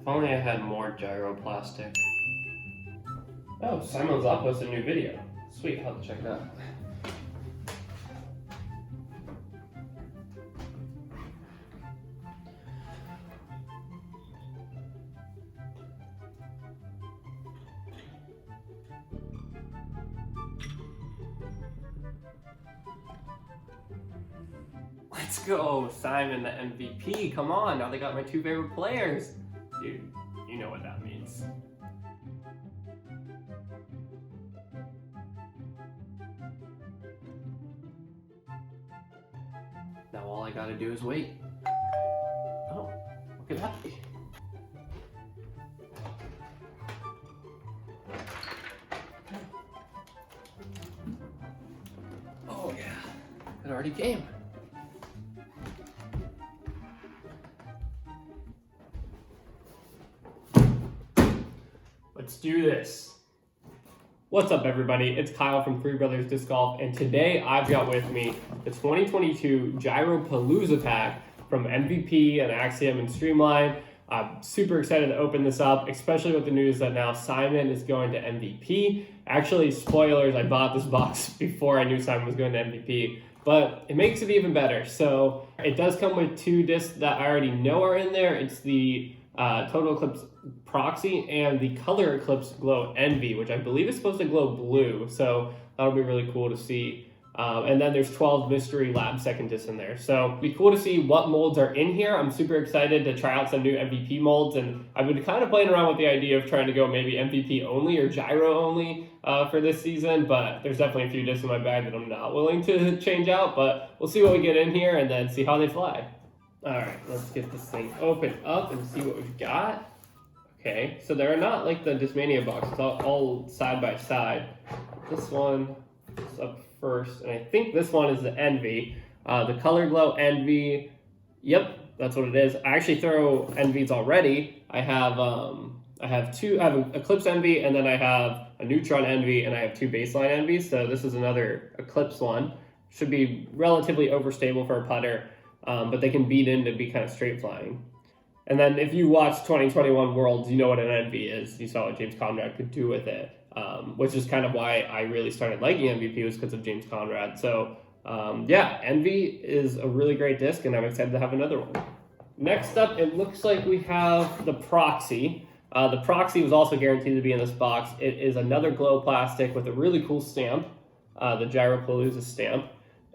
If only I had more gyroplastic. Oh, Simon's uploaded a new video. Sweet, I'll have to check it out. Let's go, Simon, the MVP. Come on, now they got my 2 favorite players. Dude, you know what that means. Now all I gotta do is wait. Oh, what could that be? Oh yeah, it already came. Let's do this. What's up, everybody? It's Kyle from Three Brothers Disc Golf, and today I've got with me the 2022 Gyropalooza pack from MVP and Axiom and Streamline. I'm super excited to open this up, especially with the news that now Simon is going to MVP. Actually, spoilers, I bought this box before I knew Simon was going to MVP, but it makes it even better. So it does come with 2 discs that I already know are in there. It's the Total Eclipse Proxy and the Color Eclipse Glow Envy, which I believe is supposed to glow blue. So that'll be really cool to see. And then there's 12 mystery lab second discs in there. So it'll be cool to see what molds are in here. I'm super excited to try out some new MVP molds, and I've been kind of playing around with the idea of trying to go maybe MVP only or gyro only for this season, but there's definitely a few discs in my bag that I'm not willing to change out, but we'll see what we get in here and then see how they fly. All right, let's get this thing open up and see what we've got. Okay, so they're not like the Discmania box, it's all side by side. This one is up first, and I think this one is the Envy. The Color Glow Envy, yep, that's what it is. I actually throw Envies already. I have an Eclipse Envy, and then I have a Neutron Envy, and I have 2 baseline Envies, so this is another Eclipse one. Should be relatively overstable for a putter, but they can beat in to be kind of straight flying. And then if you watch 2021 Worlds, you know what an Envy is. You saw what James Conrad could do with it, which is kind of why I really started liking MVP, was because of James Conrad. So yeah, Envy is a really great disc, and I'm excited to have another one. Next up, it looks like we have the Proxy. The Proxy was also guaranteed to be in this box. It is another glow plastic with a really cool stamp, the Gyropalooza stamp.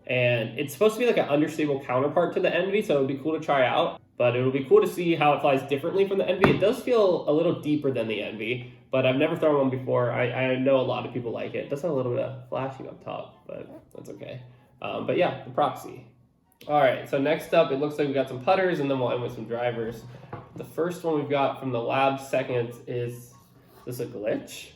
And it's supposed to be like an understable counterpart to the Envy, so it would be cool to try out. But it would be cool to see how it flies differently from the Envy. It does feel a little deeper than the Envy, but I've never thrown one before. I know a lot of people like it. It does have a little bit of flashing up top, but that's okay. But yeah, the Proxy. All right, so next up, it looks like we got some putters, and then we'll end with some drivers. The first one we've got from the lab second is this a glitch?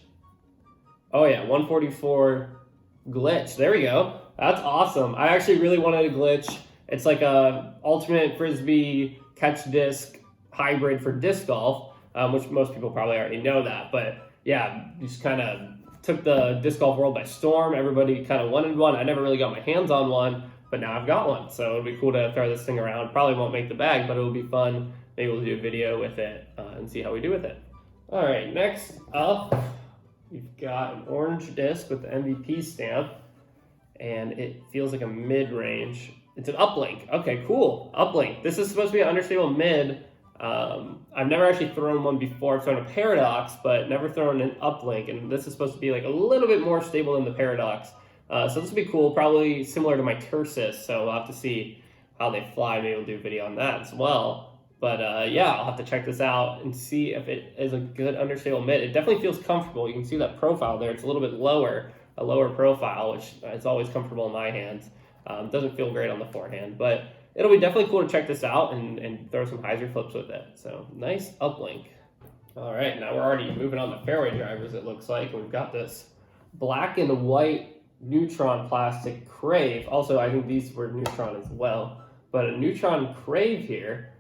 Oh yeah, 144 glitch. There we go. That's awesome. I actually really wanted a glitch. It's like a ultimate frisbee catch disc hybrid for disc golf, which most people probably already know that. But yeah, just kind of took the disc golf world by storm. Everybody kind of wanted one. I never really got my hands on one, but now I've got one. So it'll be cool to throw this thing around. Probably won't make the bag, but it'll be fun. Maybe we'll do a video with it and see how we do with it. All right, next up, we've got an orange disc with the MVP stamp, and it feels like a mid-range. It's an uplink. Okay, cool. Uplink. This is supposed to be an understable mid. I've never actually thrown one before. I've thrown a Paradox, but never thrown an uplink, and this is supposed to be like a little bit more stable than the Paradox. So this will be cool, probably similar to my Tursus, so we'll have to see how they fly. Maybe we'll do a video on that as well. But yeah, I'll have to check this out and see if it is a good understable mid. It definitely feels comfortable. You can see that profile there. It's a little bit lower, a lower profile, which is always comfortable in my hands. Doesn't feel great on the forehand, but it'll be definitely cool to check this out and throw some hyzer flips with it. So nice uplink. All right, now we're already moving on to fairway drivers, it looks like. We've got this black and white Neutron plastic Crave. Also, I think these were Neutron as well, but a Neutron Crave here,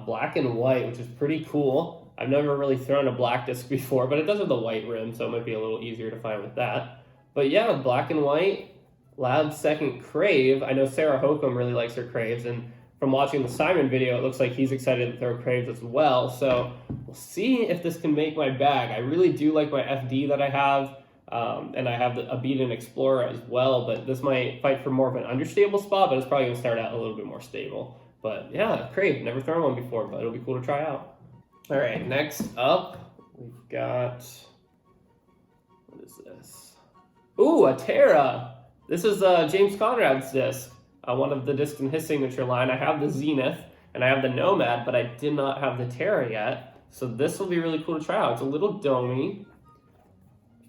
black and white, which is pretty cool. I've never really thrown a black disc before, but it does have the white rim, so it might be a little easier to find with that. But yeah, black and white, lab second Crave. I know Sarah Hokum really likes her Craves, and from watching the Simon video, it looks like he's excited to throw Craves as well. So we'll see if this can make my bag. I really do like my FD that I have, and I have a beat-in Explorer as well, but this might fight for more of an understable spot, but it's probably going to start out a little bit more stable. But yeah, great. Never thrown one before, but it'll be cool to try out. All right, next up, we've got, what is this? Ooh, a Terra. This is James Conrad's disc, one of the discs in his signature line. I have the Zenith and I have the Nomad, but I did not have the Terra yet. So this will be really cool to try out. It's a little domey,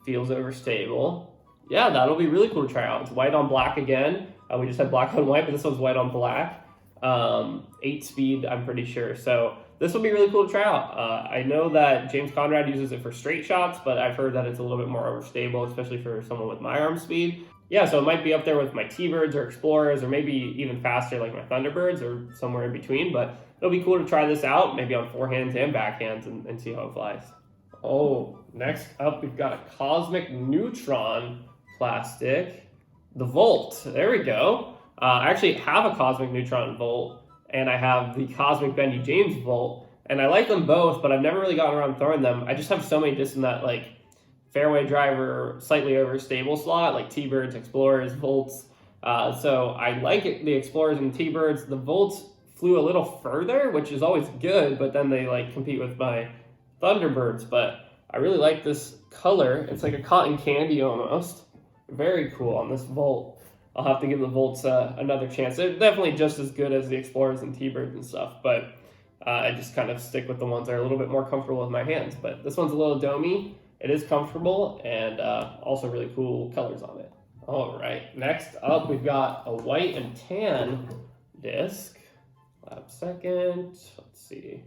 feels overstable. Yeah, that'll be really cool to try out. It's white on black again. We just had black on white, but this one's white on black. 8 speed, I'm pretty sure. So this will be really cool to try out. I know that James Conrad uses it for straight shots, but I've heard that it's a little bit more overstable, especially for someone with my arm speed. Yeah, so it might be up there with my T-Birds or Explorers, or maybe even faster like my Thunderbirds or somewhere in between, but it'll be cool to try this out, maybe on forehands and backhands and see how it flies. Oh, next up we've got a Cosmic Neutron plastic, the Volt. There we go. I actually have a Cosmic Neutron Volt, and I have the Cosmic Bendy James Volt, and I like them both, but I've never really gotten around throwing them. I just have so many discs in that like fairway driver, slightly overstable slot, like T-Birds, Explorers, Volts. So I like it, the Explorers and T-Birds. The Volts flew a little further, which is always good, but then they like compete with my Thunderbirds. But I really like this color. It's like a cotton candy almost. Very cool on this Volt. I'll have to give the Volts another chance. They're definitely just as good as the Explorers and T-Birds and stuff, but I just kind of stick with the ones that are a little bit more comfortable with my hands. But this one's a little domey. It is comfortable and also really cool colors on it. All right, next up we've got a white and tan disc. Lab second, let's see.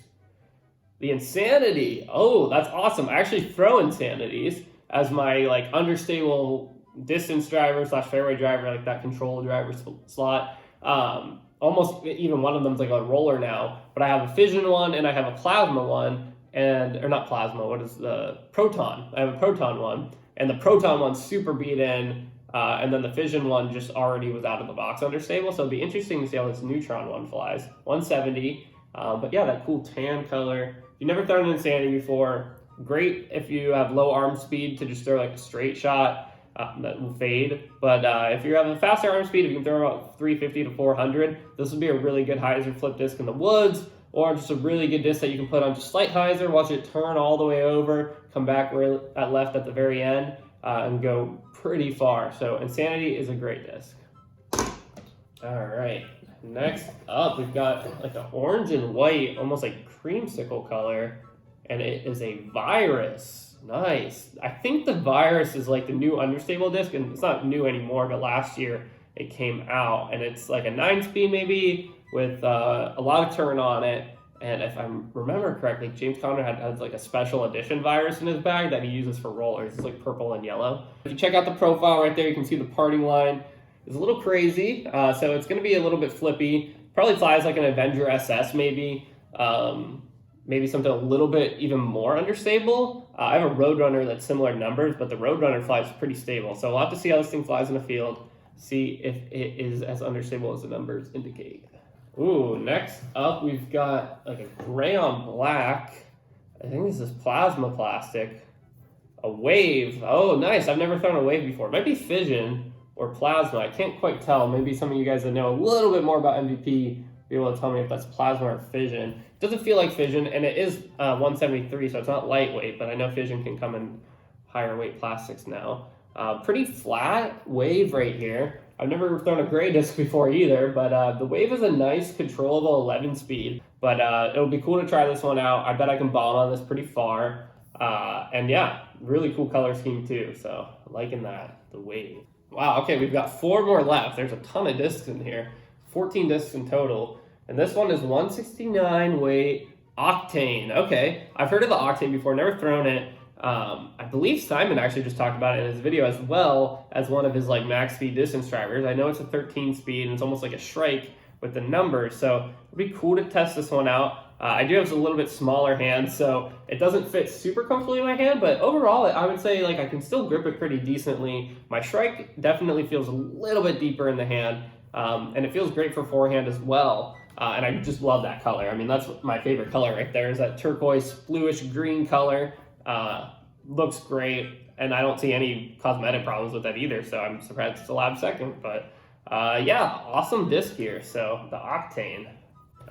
The Insanity. Oh, that's awesome. I actually throw Insanities as my like understable distance driver / fairway driver, like that control driver slot. Almost even one of them's like a roller now, but I have a fission one and I have a plasma one. Or not plasma, what is the proton? I have a proton one, and the proton one's super beat in, and then the fission one just already was out of the box understable, so it'd be interesting to see how this neutron one flies. 170, but yeah, that cool tan color. If you've never thrown an Insanity before, great if you have low arm speed to just throw like a straight shot that will fade, but if you have a faster arm speed, if you can throw about 350 to 400, this would be a really good hyzer flip disc in the woods, or just a really good disc that you can put on just slight hyzer, watch it turn all the way over, come back at left at the very end, and go pretty far. So Insanity is a great disc. All right, next up we've got like an orange and white, almost like creamsicle color, and it is a Virus. Nice. I think the Virus is like the new understable disc, and it's not new anymore, but last year it came out, and it's like a 9-speed maybe, with a lot of turn on it, and if I remember correctly, James Conrad has like a special edition Virus in his bag that he uses for rollers. It's like purple and yellow. If you check out the profile right there, you can see the parting line is a little crazy, so it's going to be a little bit flippy. Probably flies like an Avenger SS maybe, maybe something a little bit even more understable. I have a Roadrunner that's similar numbers, but the Roadrunner flies pretty stable, so we'll have to see how this thing flies in the field, see if it is as understable as the numbers indicate. Ooh, next up we've got like a gray on black. I think this is plasma plastic. A Wave. Oh, nice. I've never thrown a Wave before. It might be fission or plasma. I can't quite tell. Maybe some of you guys that know a little bit more about MVP be able to tell me if that's plasma or fission. It doesn't feel like fission, and it is 173, so it's not lightweight, but I know fission can come in higher weight plastics now. Pretty flat Wave right here. I've never thrown a gray disc before either, but the Wave is a nice controllable 11 speed, but it'll be cool to try this one out. I bet I can bomb on this pretty far, and yeah, really cool color scheme too, so liking that, the Wave. Wow, okay, we've got 4 more left. There's a ton of discs in here, 14 discs in total, and this one is 169 weight Octane. Okay, I've heard of the Octane before, never thrown it. I believe Simon actually just talked about it in his video as well as one of his like max speed distance drivers. I know it's a 13 speed and it's almost like a Shrike with the numbers, so it'd be cool to test this one out. I do have a little bit smaller hand, so it doesn't fit super comfortably in my hand, but overall I would say like I can still grip it pretty decently. My Shrike definitely feels a little bit deeper in the hand, and it feels great for forehand as well. And I just love that color. I mean, that's my favorite color right there, is that turquoise bluish green color. Looks great, and I don't see any cosmetic problems with that either, so I'm surprised it's a lab second. But yeah, awesome disc here. So the Octane.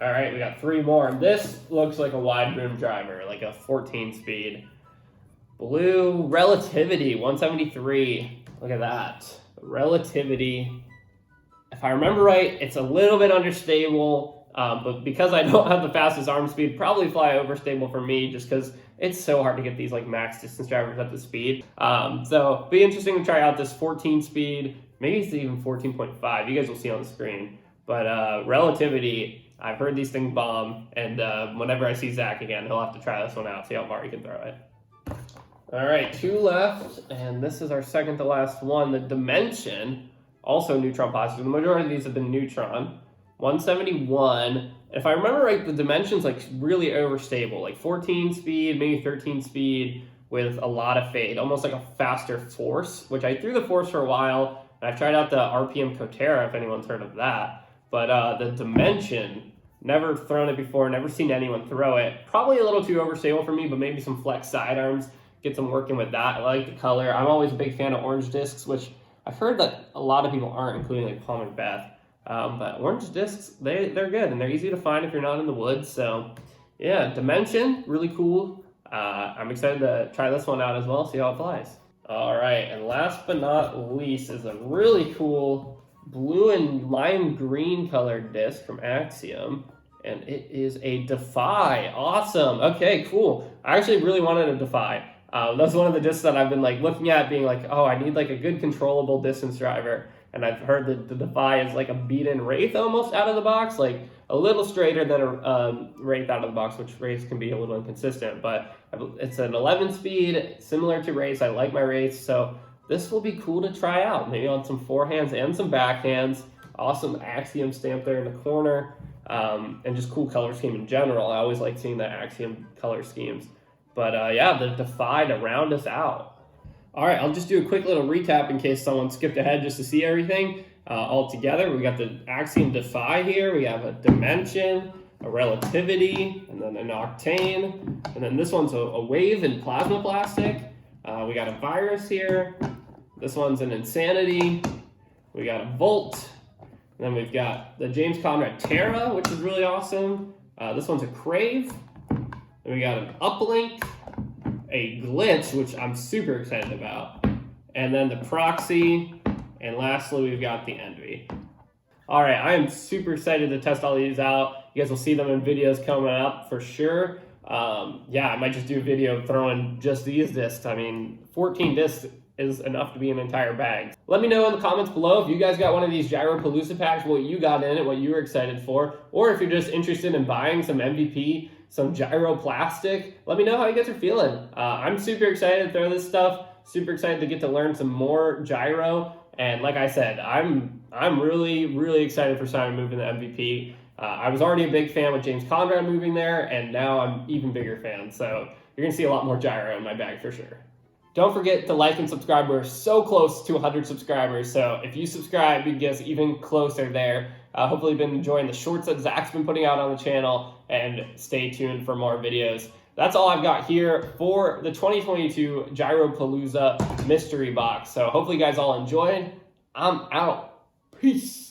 All right, we got 3 more. This looks like a wide boom driver, like a 14 speed. Blue Relativity 173. Look at that. Relativity. If I remember right, it's a little bit understable, but because I don't have the fastest arm speed, probably fly overstable for me, just because it's so hard to get these like max distance drivers at the speed. So be interesting to try out this 14 speed. Maybe it's even 14.5. You guys will see on the screen. But Relativity, I've heard these things bomb, and whenever I see Zach again, he'll have to try this one out, see how far he can throw it. All right, 2 left, and this is our second to last one. The Dimension, also neutron positive. The majority of these have been neutron. 171. If I remember right, the Dimension's like really overstable, like 14 speed, maybe 13 speed with a lot of fade, almost like a faster Force, which I threw the Force for a while, and I've tried out the RPM Cotera, if anyone's heard of that. But the Dimension, never thrown it before, never seen anyone throw it. Probably a little too overstable for me, but maybe some flex sidearms, get some working with that. I like the color. I'm always a big fan of orange discs, which I've heard that a lot of people aren't, including like Palm and Beth. But orange discs, they're good, and they're easy to find if you're not in the woods. So yeah, Dimension, really cool. I'm excited to try this one out as well, see how it flies. All right, and last but not least is a really cool blue and lime green colored disc from Axiom, and it is a Defy. Awesome. Okay, cool. I actually really wanted a Defy. That's one of the discs that I've been like looking at, being like, oh, I need like a good controllable distance driver. And I've heard that the Defy is like a beat-in Wraith almost out of the box, like a little straighter than a Wraith out of the box, which Wraiths can be a little inconsistent. But it's an 11 speed, similar to Wraiths. I like my Wraiths, so this will be cool to try out. Maybe on some forehands and some backhands. Awesome Axiom stamp there in the corner, and just cool color scheme in general. I always like seeing the Axiom color schemes. But yeah, the Defy to round us out. All right, I'll just do a quick little recap in case someone skipped ahead just to see everything all together. We got the Axiom Defy here. We have a Dimension, a Relativity, and then an Octane. And then this one's a Wave in plasma plastic. We got a Virus here. This one's an Insanity. We got a Volt. And then we've got the James Conrad Terra, which is really awesome. This one's a Crave. Then we got an Uplink, a Glitch, which I'm super excited about, and then the Proxy, and lastly, we've got the Envy. All right, I am super excited to test all these out. You guys will see them in videos coming up for sure. Yeah, I might just do a video throwing just these discs. I mean, 14 discs is enough to be an entire bag. Let me know in the comments below if you guys got one of these Gyropalooza packs, what you got in it, what you were excited for, or if you're just interested in buying some MVP, some gyro plastic. Let me know how you guys are feeling. I'm super excited to throw this stuff, super excited to get to learn some more gyro, and like I said, I'm really excited for Simon moving to MVP. I was already a big fan with James Conrad moving there, and now I'm even bigger fan, so you're gonna see a lot more gyro in my bag for sure. Don't forget to like and subscribe. We're so close to 100 subscribers, so if you subscribe, you get us even closer there. Hopefully you've been enjoying the shorts that Zach's been putting out on the channel, and stay tuned for more videos. That's all I've got here for the 2022 Gyropalooza mystery box. So hopefully you guys all enjoyed. I'm out. Peace.